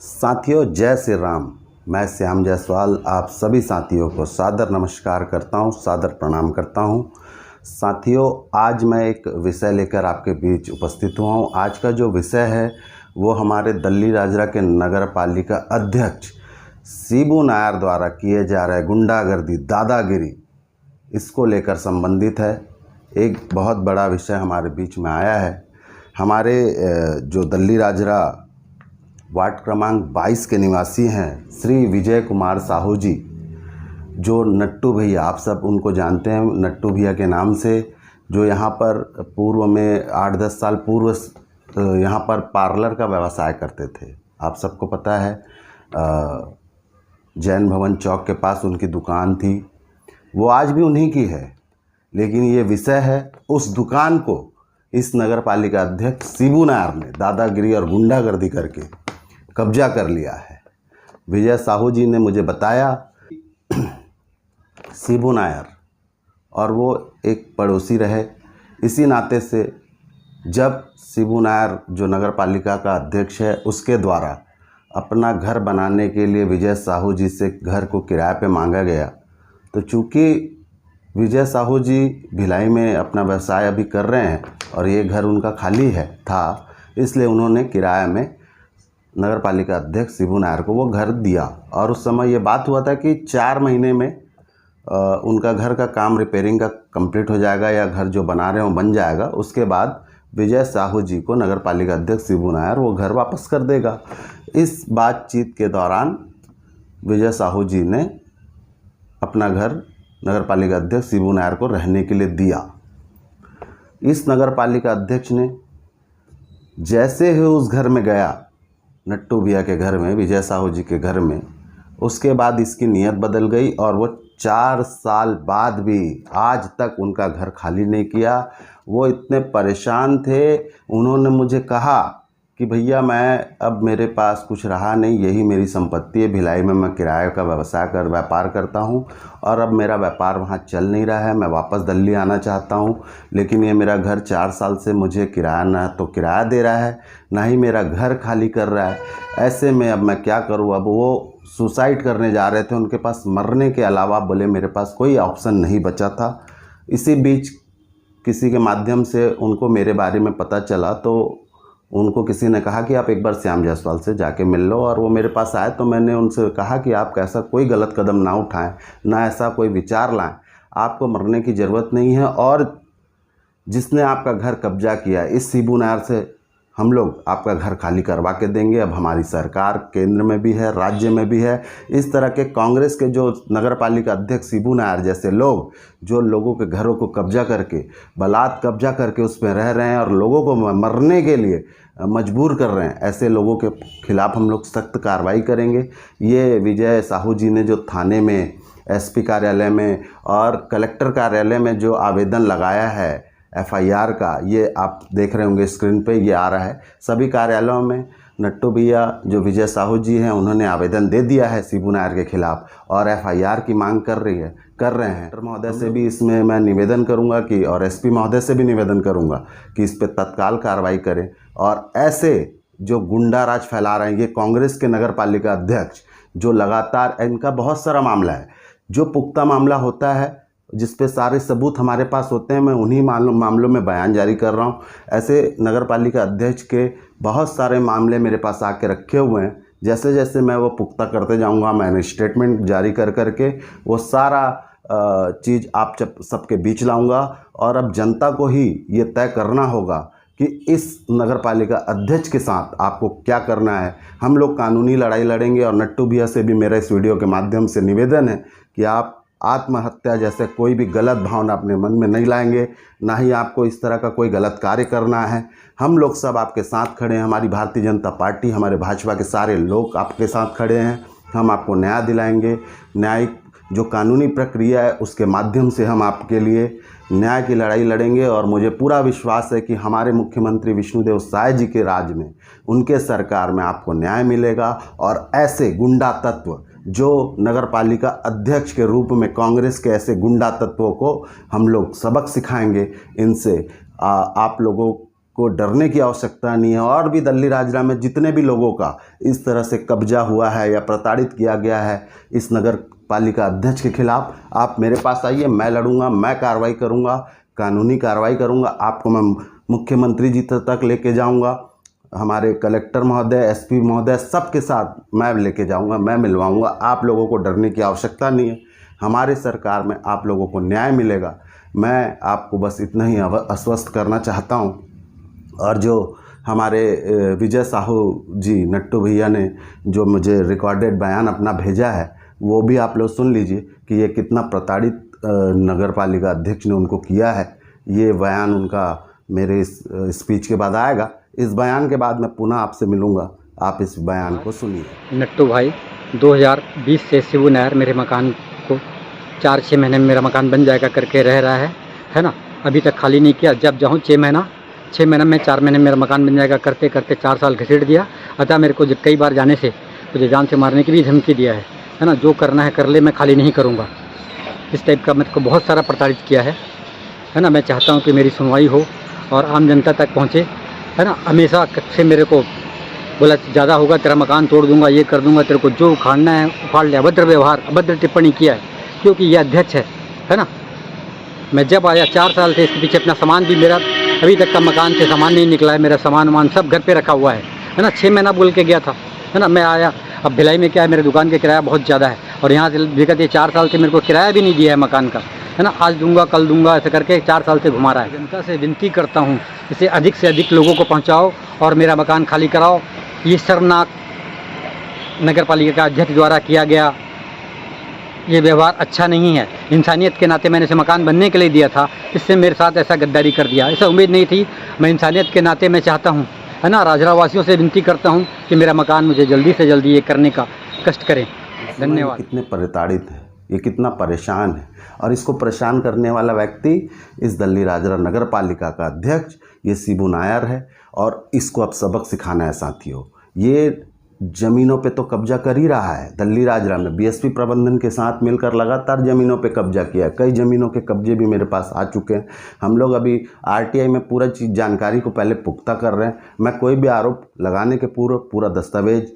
साथियों, जय श्री राम। मैं श्याम जायसवाल आप सभी साथियों को सादर नमस्कार करता हूं, सादर प्रणाम करता हूं। साथियों, आज मैं एक विषय लेकर आपके बीच उपस्थित हुआ हूं। आज का जो विषय है वो हमारे दल्ली राजरा के नगर पालिका अध्यक्ष शिबू नायर द्वारा किए जा रहे गुंडागर्दी, दादागिरी, इसको लेकर संबंधित है। एक बहुत बड़ा विषय हमारे बीच में आया है। हमारे जो दल्ली राजरा वार्ड क्रमांक 22 के निवासी हैं श्री विजय कुमार साहू जी, जो नट्टू भैया, आप सब उनको जानते हैं नट्टू भैया के नाम से, जो यहाँ पर पूर्व में 8-10 साल पूर्व यहाँ पर पार्लर का व्यवसाय करते थे। आप सबको पता है, जैन भवन चौक के पास उनकी दुकान थी। वो आज भी उन्हीं की है, लेकिन ये विषय है उस दुकान को इस नगर पालिका अध्यक्ष शिबू नायर ने दादागिरी और गुंडागर्दी करके कब्जा कर लिया है। विजय साहू जी ने मुझे बताया शिबू नायर और वो एक पड़ोसी रहे, इसी नाते से जब शिबू नायर जो नगर पालिका का अध्यक्ष है उसके द्वारा अपना घर बनाने के लिए विजय साहू जी से घर को किराए पे मांगा गया, तो चूँकि विजय साहू जी भिलाई में अपना व्यवसाय अभी कर रहे हैं और ये घर उनका खाली था, इसलिए उन्होंने किराए में नगर पालिका अध्यक्ष शिबू नायर को वो घर दिया। और उस समय ये बात हुआ था कि 4 महीने में उनका घर का काम रिपेयरिंग का कंप्लीट हो जाएगा या घर जो बना रहे हो बन जाएगा। उसके बाद विजय साहू जी को नगर पालिका अध्यक्ष शिबू नायर वो घर वापस कर देगा। इस बातचीत के दौरान विजय साहू जी ने अपना घर नगर पालिका अध्यक्ष शिबू नायर को रहने के लिए दिया। इस नगर पालिका अध्यक्ष ने जैसे ही उस घर में गया, नट्टू भैया के घर में, विजय साहू जी के घर में, उसके बाद इसकी नीयत बदल गई और वो 4 साल बाद भी आज तक उनका घर खाली नहीं किया। वो इतने परेशान थे, उन्होंने मुझे कहा कि भैया मैं अब मेरे पास कुछ रहा नहीं, यही मेरी संपत्ति है, भिलाई में मैं किराए का व्यापार करता हूँ और अब मेरा व्यापार वहाँ चल नहीं रहा है, मैं वापस दिल्ली आना चाहता हूँ, लेकिन ये मेरा घर 4 साल से मुझे किराया ना तो किराया दे रहा है, ना ही मेरा घर खाली कर रहा है। ऐसे में अब मैं क्या करूँ। अब वो सुसाइड करने जा रहे थे, उनके पास मरने के अलावा बोले मेरे पास कोई ऑप्शन नहीं बचा था। इसी बीच किसी के माध्यम से उनको मेरे बारे में पता चला, तो उनको किसी ने कहा कि आप एक बार श्याम जायसवाल से जाके मिल लो, और वो मेरे पास आए। तो मैंने उनसे कहा कि आप ऐसा कोई गलत कदम ना उठाएं, ना ऐसा कोई विचार लाएं, आपको मरने की ज़रूरत नहीं है। और जिसने आपका घर कब्जा किया, इस शिबू नायर से हम लोग आपका घर खाली करवा के देंगे। अब हमारी सरकार केंद्र में भी है, राज्य में भी है। इस तरह के कांग्रेस के जो नगर पालिका अध्यक्ष शिबू नायर जैसे लोग, जो लोगों के घरों को कब्जा करके, बलात् कब्जा करके उसमें रह रहे हैं और लोगों को मरने के लिए मजबूर कर रहे हैं, ऐसे लोगों के खिलाफ़ हम लोग सख्त कार्रवाई करेंगे। ये विजय साहू जी ने जो थाने में, एसपी कार्यालय में और कलेक्टर कार्यालय में जो आवेदन लगाया है FIR का, ये आप देख रहे होंगे स्क्रीन पे, ये आ रहा है। सभी कार्यालयों में नट्टू भैया जो विजय साहू जी हैं उन्होंने आवेदन दे दिया है शिबू नायर के खिलाफ़ और FIR की मांग कर रहे हैं। महोदय से भी इसमें मैं निवेदन करूंगा कि, और SP महोदय से भी निवेदन करूंगा कि इस पर तत्काल कार्रवाई करें। और ऐसे जो गुंडा राज फैला रहे हैं ये कांग्रेस के नगर पालिका अध्यक्ष, जो लगातार, इनका बहुत सारा मामला है, जो पुख्ता मामला होता है जिस पे सारे सबूत हमारे पास होते हैं, मैं उन्हीं मामलों में बयान जारी कर रहा हूँ। ऐसे नगर पालिका अध्यक्ष के बहुत सारे मामले मेरे पास आके रखे हुए हैं। जैसे जैसे मैं वो पुख्ता करते जाऊँगा, मैंने स्टेटमेंट जारी कर करके वो सारा चीज़ आप सबके बीच लाऊंगा। और अब जनता को ही ये तय करना होगा कि इस नगर पालिका अध्यक्ष के साथ आपको क्या करना है। हम लोग कानूनी लड़ाई लड़ेंगे और नट्टू भैया से भी मेरा इस वीडियो के माध्यम से निवेदन है कि आप आत्महत्या जैसे कोई भी गलत भावना अपने मन में नहीं लाएंगे, ना ही आपको इस तरह का कोई गलत कार्य करना है। हम लोग सब आपके साथ खड़े हैं, हमारी भारतीय जनता पार्टी, हमारे भाजपा के सारे लोग आपके साथ खड़े हैं। हम आपको न्याय दिलाएंगे। न्यायिक जो कानूनी प्रक्रिया है उसके माध्यम से हम आपके लिए न्याय की लड़ाई लड़ेंगे। और मुझे पूरा विश्वास है कि हमारे मुख्यमंत्री विष्णुदेव साय जी के राज में, उनके सरकार में आपको न्याय मिलेगा। और ऐसे गुंडा तत्व जो नगर पालिका अध्यक्ष के रूप में कांग्रेस के ऐसे गुंडा तत्वों को हम लोग सबक सिखाएंगे। इनसे आप लोगों को डरने की आवश्यकता नहीं है। और भी दल्ली राजरा में जितने भी लोगों का इस तरह से कब्जा हुआ है या प्रताड़ित किया गया है इस नगर पालिका अध्यक्ष के खिलाफ, आप मेरे पास आइए, मैं लड़ूंगा, मैं कार्रवाई करूंगा, कानूनी कार्रवाई करूंगा। आपको मैं मुख्यमंत्री जी तक लेके जाऊंगा, हमारे कलेक्टर महोदय, एसपी महोदय, सबके साथ मैं लेके जाऊंगा, मैं मिलवाऊंगा। आप लोगों को डरने की आवश्यकता नहीं है। हमारी सरकार में आप लोगों को न्याय मिलेगा। मैं आपको बस इतना ही आश्वस्त करना चाहता हूं। और जो हमारे विजय साहू जी, नट्टू भैया ने जो मुझे रिकॉर्डेड बयान अपना भेजा है, वो भी आप लोग सुन लीजिए कि ये कितना प्रताड़ित नगर पालिका अध्यक्ष ने उनको किया है। ये बयान उनका मेरे इस स्पीच के बाद आएगा। इस बयान के बाद मैं पुनः आपसे मिलूंगा, आप इस बयान को सुनिए। नट्टू भाई, 2020 से शिबू नायर मेरे मकान को 4-6 महीने में मेरा मकान बन जाएगा करके रह रहा है ना। अभी तक खाली नहीं किया। जब जाऊँ 6 महीना में 4 महीने में मेरा मकान बन जाएगा करते करते 4 साल घसीट दिया। अतः मेरे को कई बार जाने से मुझे जान से मारने की भी धमकी दिया है ना। जो करना है कर ले, मैं खाली नहीं करूँगा। इस टाइप का मेरे को बहुत सारा प्रताड़ित किया है ना। मैं चाहता हूँ कि मेरी सुनवाई हो और आम जनता तक पहुँचे, है ना। हमेशा से मेरे को बोला ज़्यादा होगा तेरा मकान तोड़ दूंगा, ये कर दूंगा, तेरे को जो उखाड़ना है उखाड़ ले। अभद्र व्यवहार, अभद्र टिप्पणी किया है, क्योंकि ये अध्यक्ष है ना। मैं जब आया 4 साल से इसके पीछे अपना सामान भी, मेरा अभी तक का मकान से सामान नहीं निकला है। मेरा सामान सब घर पे रखा हुआ है ना। 6 महीना बोल के गया था, है ना। मैं आया, अब भिलाई में क्या है, मेरे दुकान का किराया बहुत ज़्यादा है और यहाँ से दिक्कत ये 4 साल से मेरे को किराया भी नहीं दिया है मकान का, है ना। आज दूंगा कल दूंगा ऐसे करके 4 साल से घुमा रहा है। जनता से विनती करता हूँ, इसे अधिक से अधिक लोगों को पहुँचाओ और मेरा मकान खाली कराओ। ये शर्मनाक नगर पालिका का अध्यक्ष द्वारा किया गया ये व्यवहार अच्छा नहीं है। इंसानियत के नाते मैंने इसे मकान बनने के लिए दिया था, इससे मेरे साथ ऐसा गद्दारी कर दिया। ऐसा उम्मीद नहीं थी। मैं इंसानियत के नाते मैं चाहता हूँ, है ना, राजरा वासियों से विनती करता हूँ कि मेरा मकान मुझे जल्दी से जल्दी ये करने का कष्ट करें। धन्यवाद। कितने प्रताड़ित है, ये कितना परेशान है, और इसको परेशान करने वाला व्यक्ति इस दल्ली राजरा नगर पालिका का अध्यक्ष ये शिबू नायर है। और इसको अब सबक सिखाना है साथियों। ये ज़मीनों पे तो कब्जा कर ही रहा है। दल्ली राजरा में बीएसपी प्रबंधन के साथ मिलकर लगातार ज़मीनों पे कब्जा किया है। कई ज़मीनों के कब्जे भी मेरे पास आ चुके हैं। हम लोग अभी आरटीआई में पूरा चीज़ जानकारी को पहले पुख्ता कर रहे हैं। मैं कोई भी आरोप लगाने के पूरा दस्तावेज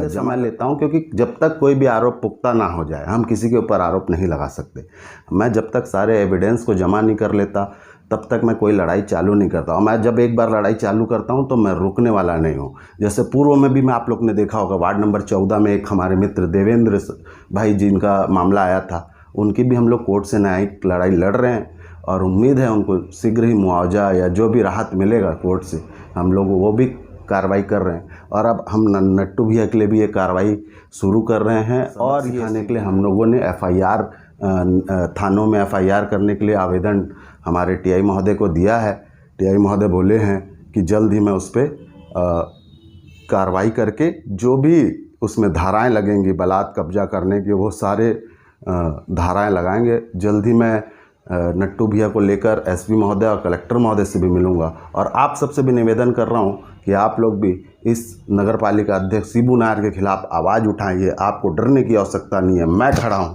जमा लेता हूं, क्योंकि जब तक कोई भी आरोप पुख्ता ना हो जाए हम किसी के ऊपर आरोप नहीं लगा सकते। मैं जब तक सारे एविडेंस को जमा नहीं कर लेता तब तक मैं कोई लड़ाई चालू नहीं करता। और मैं जब एक बार लड़ाई चालू करता हूं तो मैं रुकने वाला नहीं हूं। जैसे पूर्व में भी मैं आप लोग ने देखा होगा, वार्ड नंबर 14 में एक हमारे मित्र देवेंद्र भाई जिनका मामला आया था, उनकी भी हम लोग कोर्ट से न्यायिक लड़ाई लड़ रहे हैं और उम्मीद है उनको शीघ्र ही मुआवजा या जो भी राहत मिलेगा कोर्ट से, हम लोग वो भी कार्रवाई कर रहे हैं। और अब हम नट्टू भैया के लिए भी ये कार्रवाई शुरू कर रहे हैं। और ये आने के लिए हम लोगों ने FIR थानों में FIR करने के लिए आवेदन हमारे TI महोदय को दिया है। TI महोदय बोले हैं कि जल्द ही मैं उस पर कार्रवाई करके जो भी उसमें धाराएं लगेंगी बलात् कब्जा करने की, वो सारे धाराएं लगाएंगे। जल्द ही मैं नट्टू भैया को लेकर SP महोदय और कलेक्टर महोदय से भी मिलूंगा। और आप सबसे भी निवेदन कर रहा हूं कि आप लोग भी इस नगर पालिका अध्यक्ष शिबू नायर के खिलाफ आवाज़ उठाइए। आपको डरने की आवश्यकता नहीं है। मैं खड़ा हूं,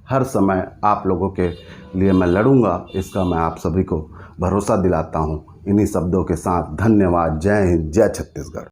हर समय आप लोगों के लिए मैं लड़ूंगा, इसका मैं आप सभी को भरोसा दिलाता हूं। इन्हीं शब्दों के साथ धन्यवाद। जय हिंद, जय छत्तीसगढ़।